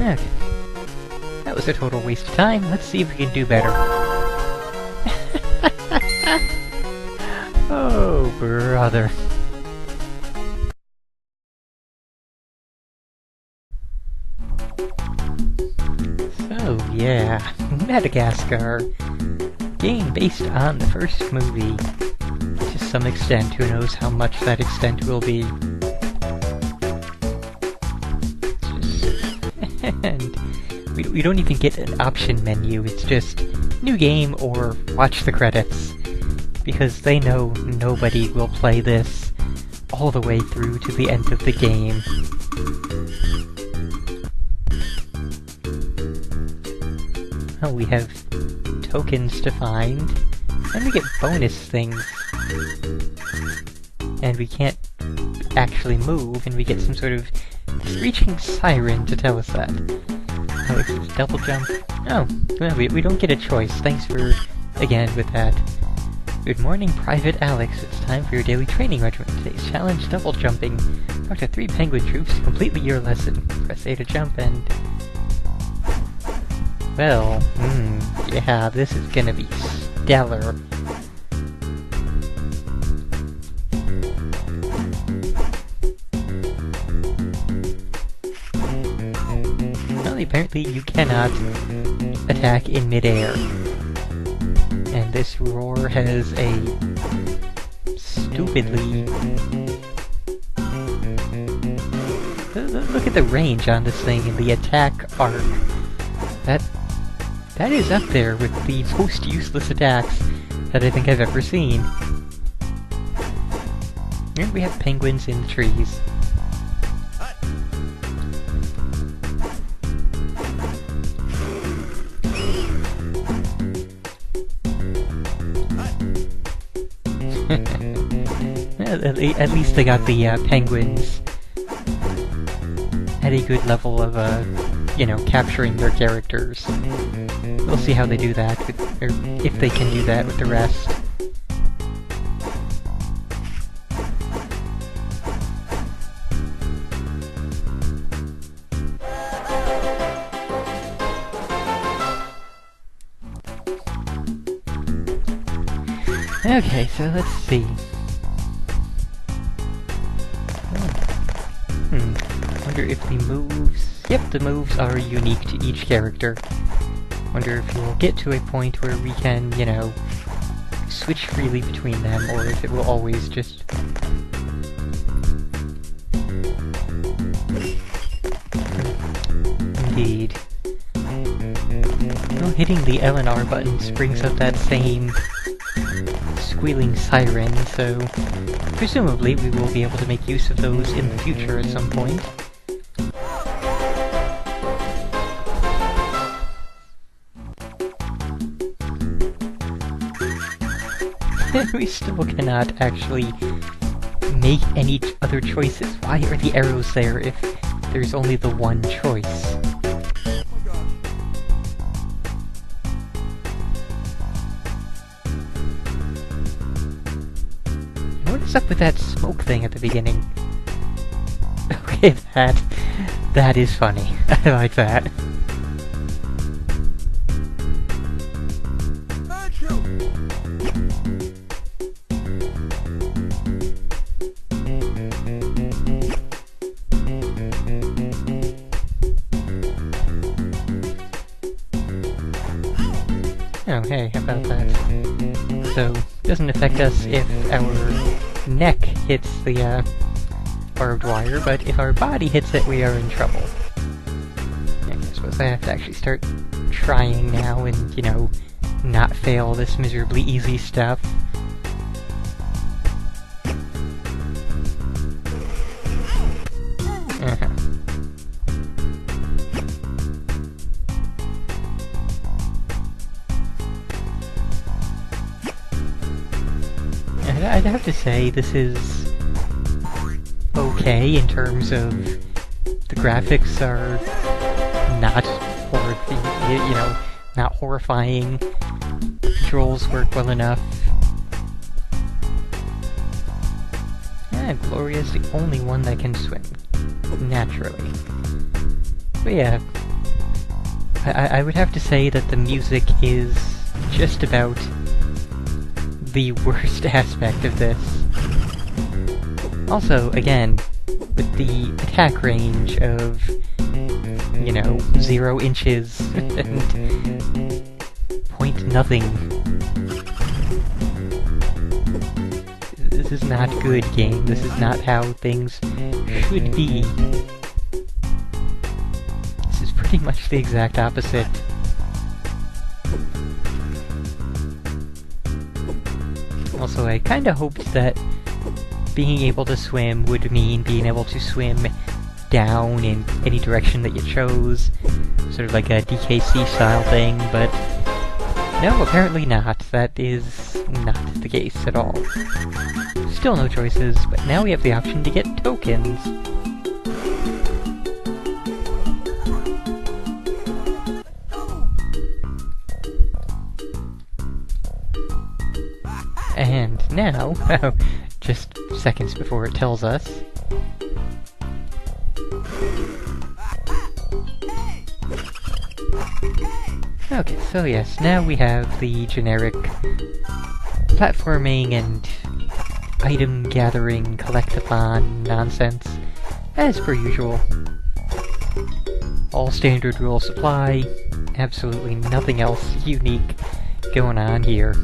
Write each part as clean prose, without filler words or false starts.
Okay. That was a total waste of time. Let's see if we can do better. Oh, brother. So, yeah. Madagascar. Game based on the first movie. To some extent. Who knows how much that extent will be. And we don't even get an option menu, it's just new game or watch the credits. Because they know nobody will play this all the way through to the end of the game. Well, we have tokens to find, and we get bonus things. And we can't actually move, and we get some sort of screeching siren to tell us that. Alex is double jump. Oh, well, we don't get a choice. Thanks for, again, with that. Good morning, Private Alex. It's time for your daily training regimen. Today's challenge, double jumping. Talk to 3 penguin troops to complete your lesson. Press A to jump and... Well, yeah, this is gonna be stellar. Apparently you cannot attack in midair. And this roar has a stupidly... Look at the range on this thing and the attack arc. That is up there with the most useless attacks that I think I've ever seen. And we have penguins in the trees. At least they got the penguins at a good level of, capturing their characters. We'll see how they do that, or if they can do that with the rest. Okay, so let's see. Wonder if the moves... Yep, the moves are unique to each character. Wonder if we'll get to a point where we can, switch freely between them, or if it will always just... Indeed. Well, hitting the L and R buttons brings up that same squealing siren, so presumably we will be able to make use of those in the future at some point. We still cannot actually make any other choices. Why are the arrows there if there's only the one choice? What is up with that smoke thing at the beginning? Okay, that is funny. I like that. Oh, hey, how about that? So, doesn't affect us if our neck hits the barbed wire, but if our body hits it, we are in trouble. I suppose I have to actually start trying now and, not fail this miserably easy stuff. I'd have to say this is okay in terms of the graphics are not not horrifying. The controls work well enough. Gloria's the only one that can swim naturally. But yeah, I would have to say that the music is just about the worst aspect of this. Also, again, with the attack range of, 0 inches and point nothing. This is not good, game. This is not how things should be. This is pretty much the exact opposite. Also, I kinda hoped that being able to swim would mean being able to swim down in any direction that you chose, sort of like a DKC style thing, but no, apparently not. That is not the case at all. Still no choices, but now we have the option to get tokens. And now, just seconds before it tells us, okay, so yes, now we have the generic platforming and item gathering collect-a-thon nonsense, as per usual. All standard rules apply, absolutely nothing else unique going on here.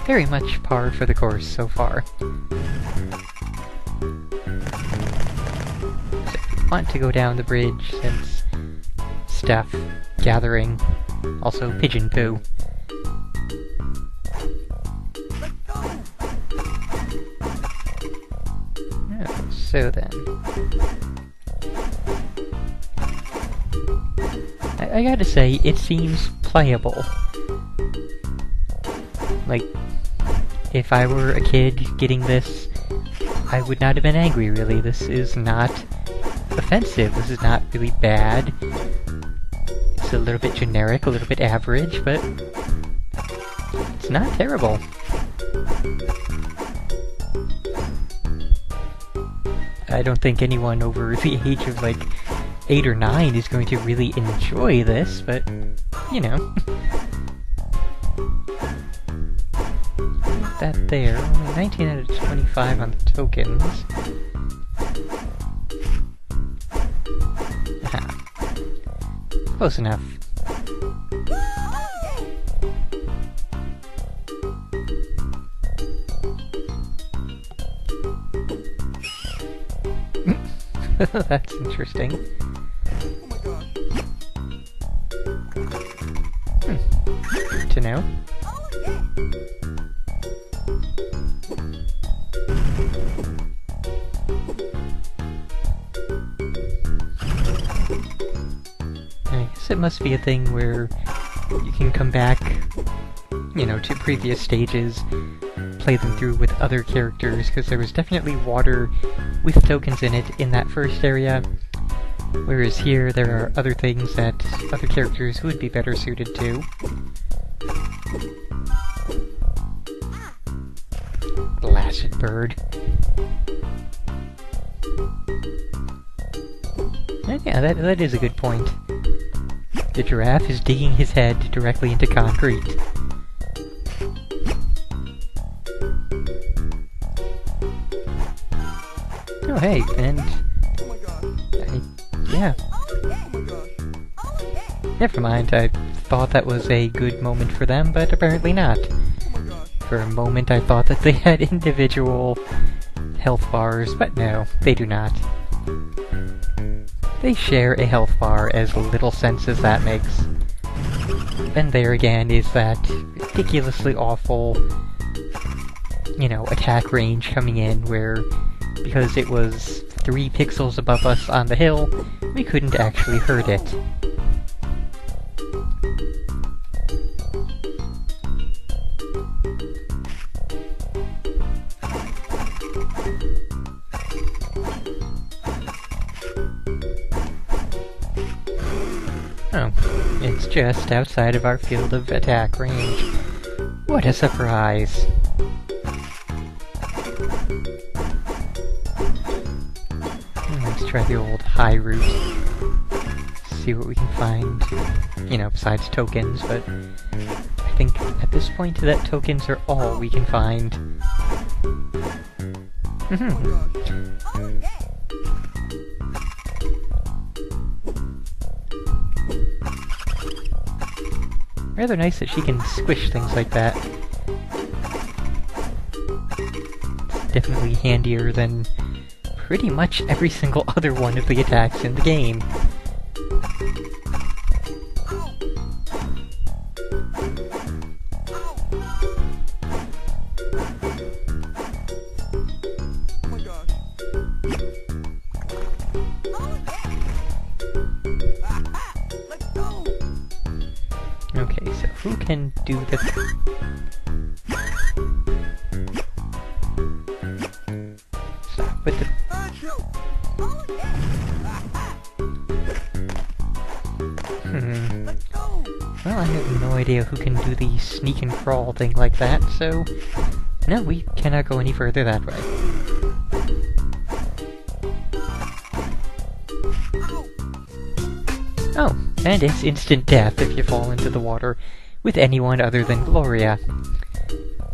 Very much par for the course so far. So if you want to go down the bridge, since stuff, gathering, also pigeon poo. So then, I gotta say, it seems playable. Like, if I were a kid getting this, I would not have been angry, really. This is not offensive, this is not really bad. It's a little bit generic, a little bit average, but it's not terrible. I don't think anyone over the age of, 8 or 9 is going to really enjoy this, but, that there. Only 19 out of 25 on the tokens. Aha. Close enough. That's interesting. Good to know. I guess it must be a thing where you can come back, to previous stages, play them through with other characters, because there was definitely water with tokens in it in that first area, whereas here there are other things that other characters would be better suited to. Blasted bird. And yeah, that is a good point. The giraffe is digging his head directly into concrete. Oh hey, and... yeah. Never mind, I thought that was a good moment for them, but apparently not. For a moment I thought that they had individual health bars, but no, they do not. They share a health bar, as little sense as that makes. And there again is that ridiculously awful, attack range coming in where, because it was 3 pixels above us on the hill, we couldn't actually hurt it. Oh, it's just outside of our field of attack range. What a surprise! Let's try the old high route. See what we can find, you know, besides tokens, but I think at this point that tokens are all we can find. Rather nice that she can squish things like that. It's definitely handier than pretty much every single other one of the attacks in the game. Okay, so who can do this? Stop with the... Well, I have no idea who can do the sneak and crawl thing like that, so... No, we cannot go any further that way. Oh, and it's instant death if you fall into the water with anyone other than Gloria.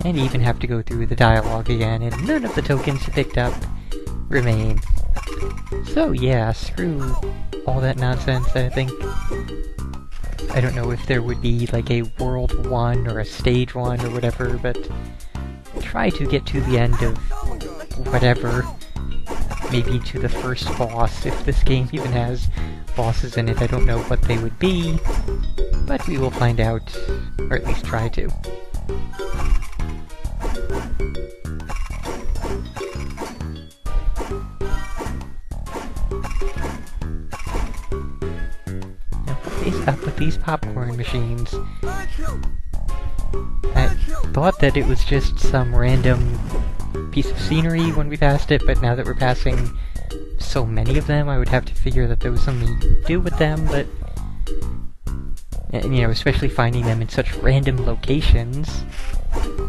And you even have to go through the dialogue again, and none of the tokens you picked up remain. So yeah, screw all that nonsense, I think. I don't know if there would be like a World 1 or a Stage 1 or whatever, but try to get to the end of whatever. Maybe to the first boss, if this game even has bosses in it. I don't know what they would be, but we will find out, or at least try to. Now, what is up with these popcorn machines? I thought that it was just some random piece of scenery when we passed it, but now that we're passing so many of them, I would have to figure that there was something to do with them, but... And, you know, especially finding them in such random locations.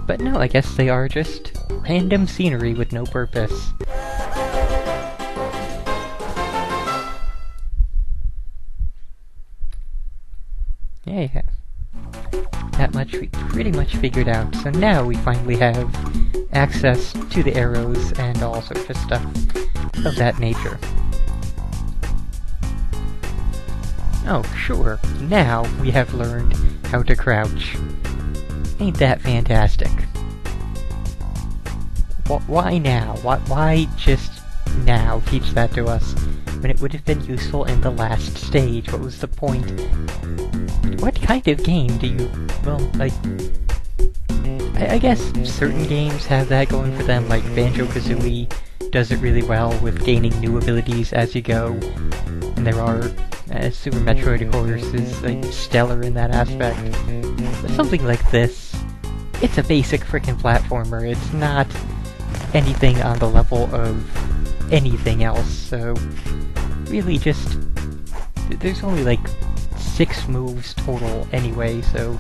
But no, I guess they are just random scenery with no purpose. Yeah. That much we pretty much figured out, so now we finally have access to the arrows and all sorts of stuff of that nature. Oh, sure, now we have learned how to crouch. Ain't that fantastic? Why now? Why just now teach that to us, when it would have been useful in the last stage? What was the point? What kind of game do you... well, like... I guess certain games have that going for them, like Banjo-Kazooie does it really well with gaining new abilities as you go, and there are Super Metroid, of course, is like stellar in that aspect. But something like this, it's a basic frickin' platformer. It's not anything on the level of anything else, so really just... there's only like 6 moves total anyway, so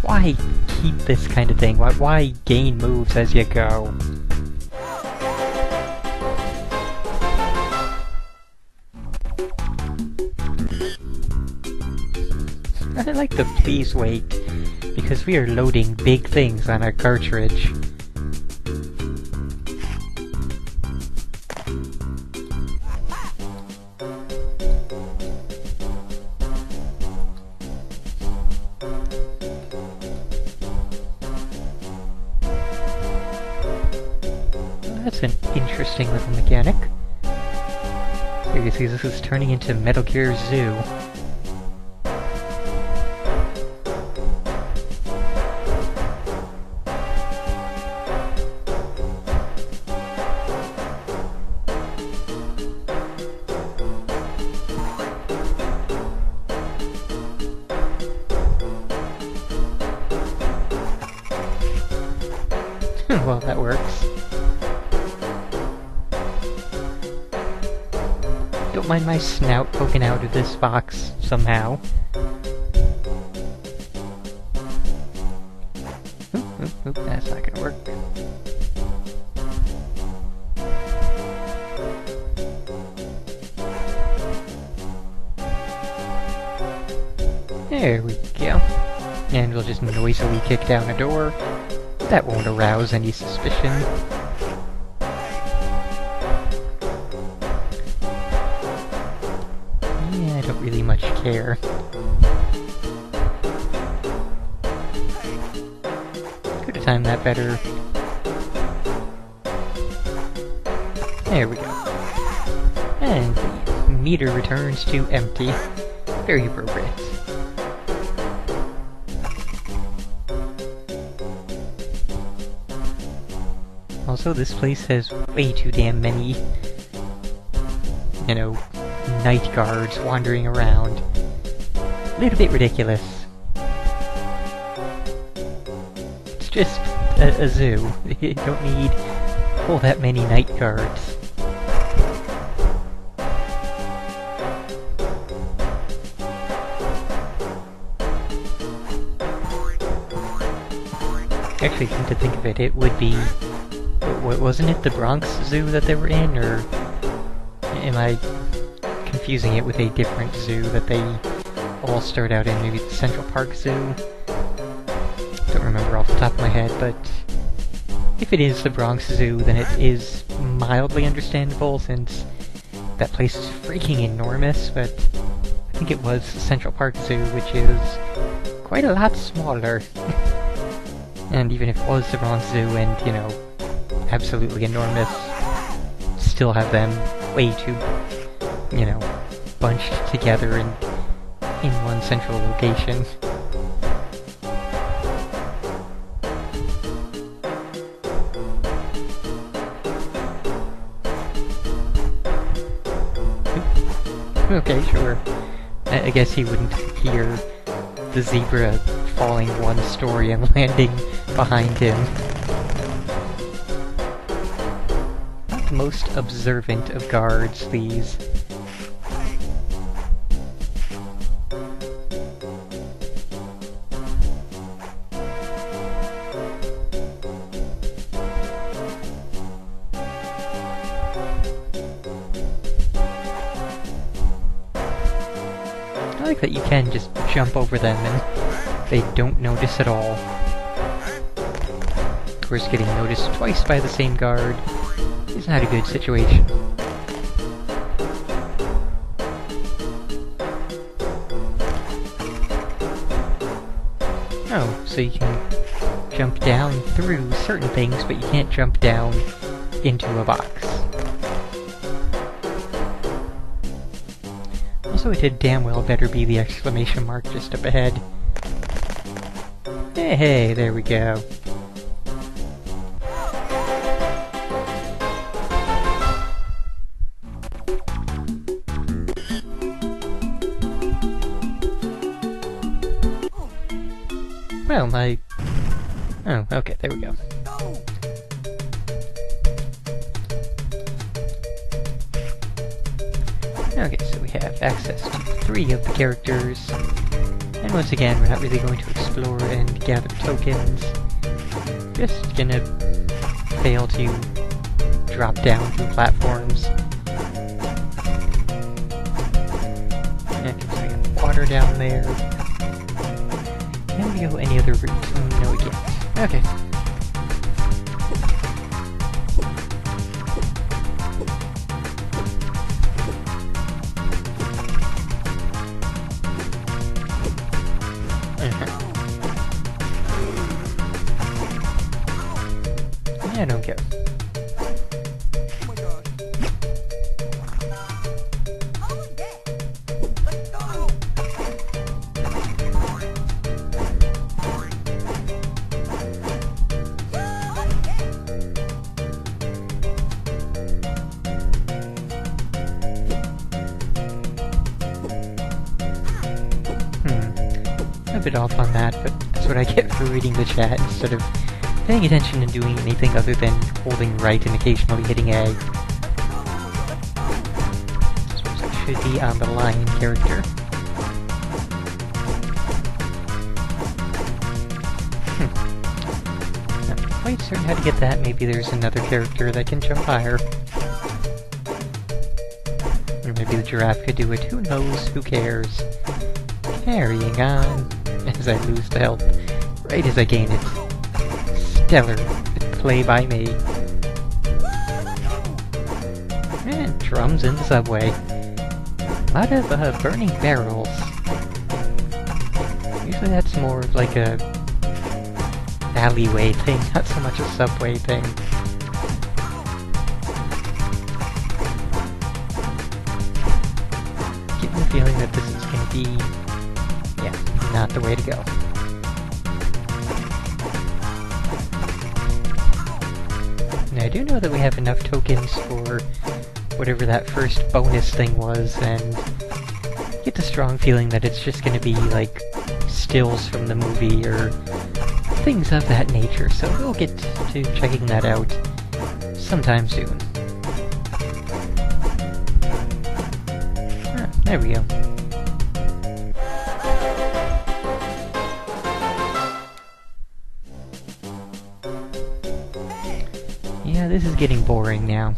why keep this kind of thing? Why gain moves as you go? I like the please wait, because we are loading big things on our cartridge. That's an interesting little mechanic. Here you see this is turning into Metal Gear Zoo. Well, that works. Don't mind my snout poking out of this box somehow. Oop, that's not gonna work. There we go. And we'll just noisily kick down a door. That won't arouse any suspicion. Yeah, I don't really much care. Could have timed that better. There we go. And the meter returns to empty. Very appropriate. Also, this place has way too damn many, you know, night guards wandering around. A little bit ridiculous. It's just a zoo. You don't need all that many night guards. Actually, come to think of it, it would be... wasn't it the Bronx Zoo that they were in, or am I confusing it with a different zoo that they all start out in? Maybe the Central Park Zoo? Don't remember off the top of my head, but if it is the Bronx Zoo, then it is mildly understandable, since that place is freaking enormous, but I think it was the Central Park Zoo, which is quite a lot smaller. And even if it was the Bronx Zoo and, you know, absolutely enormous, still have them way too, you know, bunched together in one central location. Okay, sure. I guess he wouldn't hear the zebra falling one story and landing behind him. Not the most observant of guards, these. I like that you can just jump over them and they don't notice at all. Of course, getting noticed twice by the same guard is not a good situation. Oh, so you can jump down through certain things, but you can't jump down into a box. Also, it had damn well better be the exclamation mark just up ahead. Hey, there we go. Well, oh, okay, there we go. Okay, so we have access to 3 of the characters. And once again, we're not really going to explore and gather tokens. Just gonna fail to drop down from platforms. And so we have water down there. Can we go any other route? No, we can't. Okay. I don't care. A bit off on that, but that's what I get for reading the chat instead of paying attention and doing anything other than holding right and occasionally hitting A. I suppose I should be on the lion character. Not quite certain how to get that. Maybe there's another character that can jump higher. Or maybe the giraffe could do it. Who knows? Who cares? Carrying on as I lose the health right as I gain it. Stellar play by me. And drums in the subway. A lot of burning barrels. Usually that's more of like a alleyway thing, not so much a subway thing. Getting the feeling that this is going to be, yeah, not the way to go. Now I do know that we have enough tokens for whatever that first bonus thing was, and get the strong feeling that it's just going to be like stills from the movie or things of that nature, so we'll get to checking that out sometime soon. Ah, there we go. Yeah, this is getting boring now.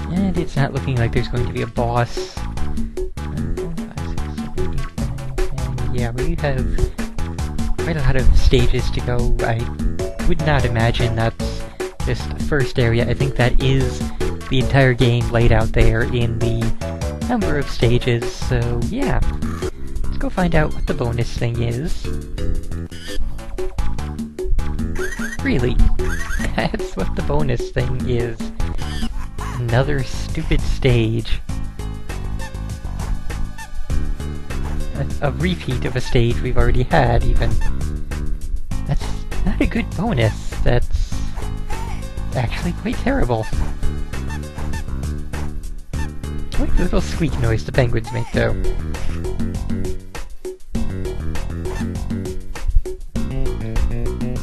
And it's not looking like there's going to be a boss. 1, 4, 5, 6, 7, 8, 9, 10. Yeah, we have quite a lot of stages to go. I would not imagine that's just the first area. I think that is the entire game laid out there in the number of stages. So yeah, let's go find out what the bonus thing is. Really, that's what the bonus thing is. Another stupid stage. A repeat of a stage we've already had, even. That's not a good bonus. That's actually quite terrible. What a little squeak noise the penguins make, though.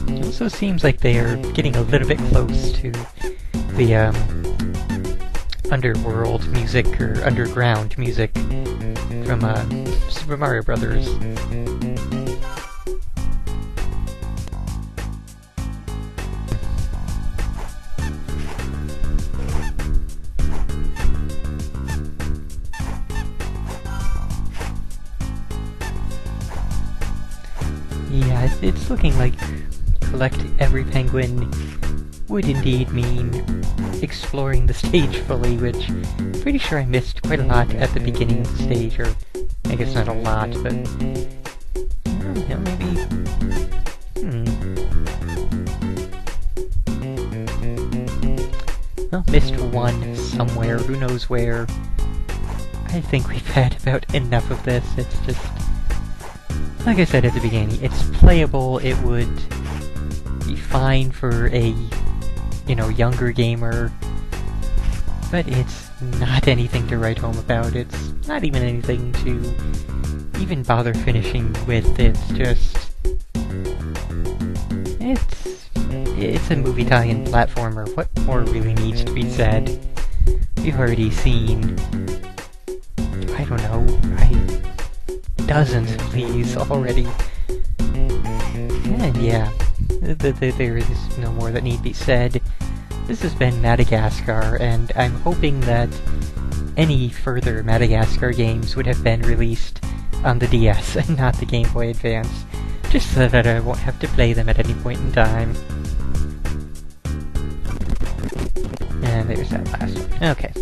It also seems like they are getting a little bit close to the, underworld music, or underground music from, Super Mario Brothers. Yeah, it's looking like collect every penguin would indeed mean exploring the stage fully, which I'm pretty sure I missed quite a lot at the beginning of the stage, or I guess not a lot, but yeah, maybe. Well, missed one somewhere, who knows where. I think we've had about enough of this. It's just, like I said at the beginning, it's playable. It would be fine for a, you know, younger gamer, but it's not anything to write home about. It's not even anything to even bother finishing with. It's just, it's a movie tie-in platformer. What more really needs to be said? We've already seen, I don't know, dozens of these already. And yeah, there is no more that need be said. This has been Madagascar, and I'm hoping that any further Madagascar games would have been released on the DS and not the Game Boy Advance, just so that I won't have to play them at any point in time. And there's that last one. Okay.